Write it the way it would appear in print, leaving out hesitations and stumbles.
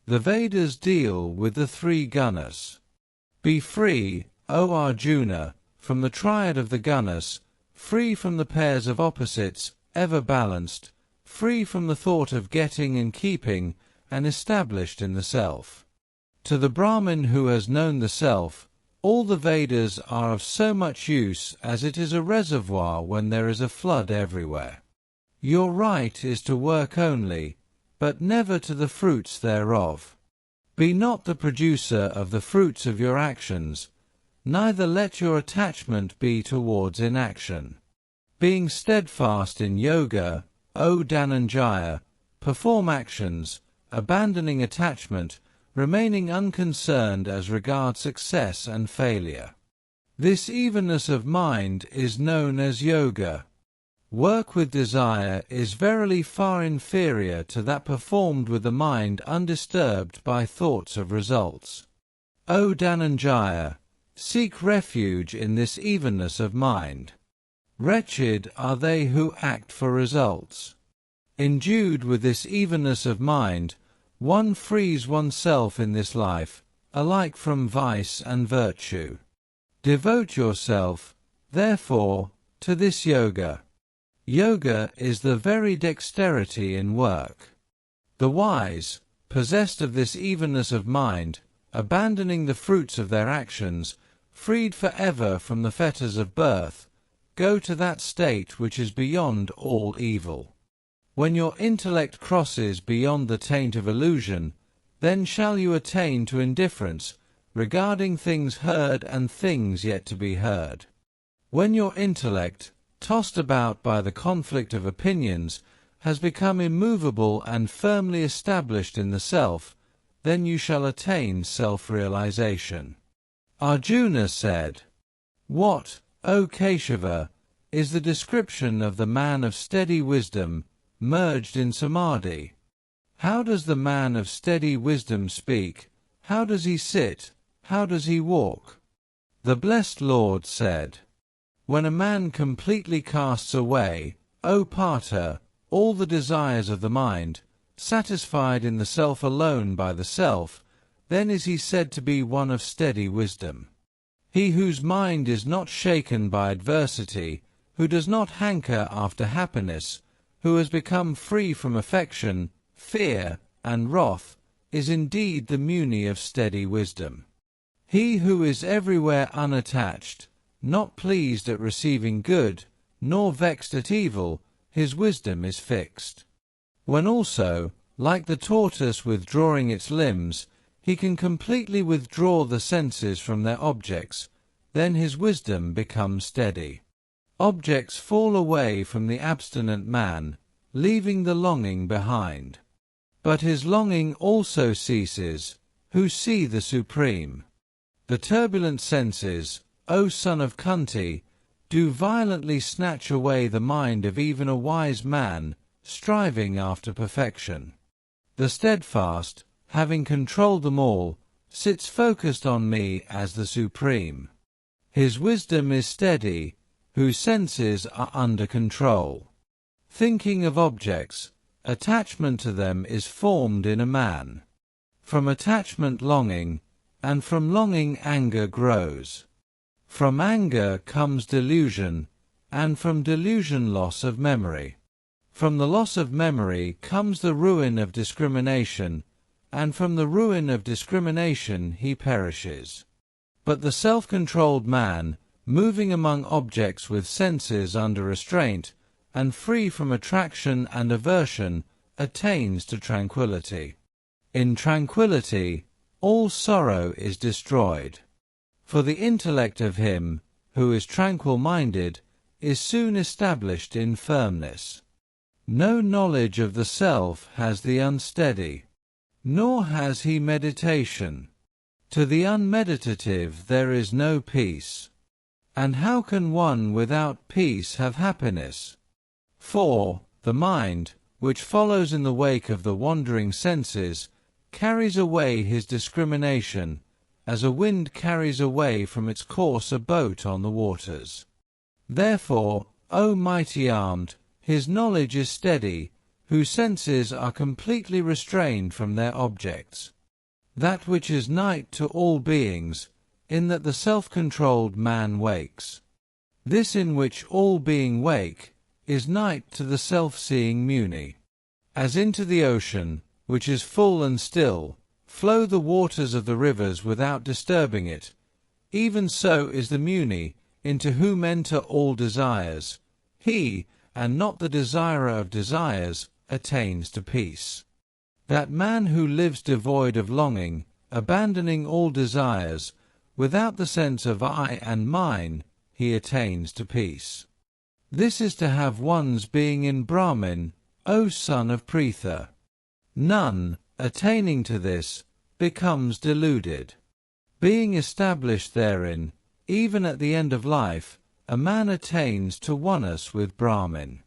The Vedas deal with the three gunas. Be free, O Arjuna, from the triad of the gunas, free from the pairs of opposites, ever balanced, free from the thought of getting and keeping, and established in the self. To the Brahmin who has known the self, all the Vedas are of so much use as it is a reservoir when there is a flood everywhere. Your right is to work only, but never to the fruits thereof. Be not the producer of the fruits of your actions, neither let your attachment be towards inaction. Being steadfast in yoga, O Dhananjaya, perform actions, abandoning attachment, remaining unconcerned as regards success and failure. This evenness of mind is known as yoga. Work with desire is verily far inferior to that performed with the mind undisturbed by thoughts of results. O Dhananjaya, seek refuge in this evenness of mind. Wretched are they who act for results. Endued with this evenness of mind, one frees oneself in this life, alike from vice and virtue. Devote yourself, therefore, to this yoga. Yoga is the very dexterity in work. The wise, possessed of this evenness of mind, abandoning the fruits of their actions, freed forever from the fetters of birth, go to that state which is beyond all evil. When your intellect crosses beyond the taint of illusion, then shall you attain to indifference regarding things heard and things yet to be heard. When your intellect, tossed about by the conflict of opinions, has become immovable and firmly established in the self, then you shall attain self-realization. Arjuna said, "What, O Keshava, is the description of the man of steady wisdom, merged in samadhi? How does the man of steady wisdom speak? How does he sit? How does he walk?" The blessed Lord said, "When a man completely casts away, O Partha, all the desires of the mind, satisfied in the self alone by the self, then is he said to be one of steady wisdom. He whose mind is not shaken by adversity, who does not hanker after happiness, who has become free from affection, fear, and wrath, is indeed the Muni of steady wisdom. He who is everywhere unattached, not pleased at receiving good, nor vexed at evil, his wisdom is fixed. When also, like the tortoise withdrawing its limbs, he can completely withdraw the senses from their objects, then his wisdom becomes steady. Objects fall away from the abstinent man, leaving the longing behind. But his longing also ceases, who see the Supreme. The turbulent senses, O son of Kunti, do violently snatch away the mind of even a wise man, striving after perfection. The steadfast, having controlled them all, sits focused on me as the Supreme. His wisdom is steady, whose senses are under control. Thinking of objects, attachment to them is formed in a man. From attachment longing, and from longing anger grows. From anger comes delusion, and from delusion loss of memory. From the loss of memory comes the ruin of discrimination, and from the ruin of discrimination he perishes. But the self-controlled man, moving among objects with senses under restraint, and free from attraction and aversion, attains to tranquillity. In tranquillity, all sorrow is destroyed. For the intellect of him, who is tranquil-minded, is soon established in firmness. No knowledge of the self has the unsteady, nor has he meditation. To the unmeditative there is no peace. And how can one without peace have happiness? For the mind, which follows in the wake of the wandering senses, carries away his discrimination, as a wind carries away from its course a boat on the waters. Therefore, O mighty-armed, his knowledge is steady, whose senses are completely restrained from their objects. that which is night to all beings, in that the self-controlled man wakes. This in which all being wake, is night to the self-seeing Muni. As into the ocean, which is full and still, flow the waters of the rivers without disturbing it, even so is the Muni, into whom enter all desires. He, and not the desirer of desires, attains to peace. That man who lives devoid of longing, abandoning all desires, without the sense of I and mine, he attains to peace. This is to have one's being in Brahmin, O son of Pritha. None, attaining to this, becomes deluded. Being established therein, even at the end of life, a man attains to oneness with Brahmin.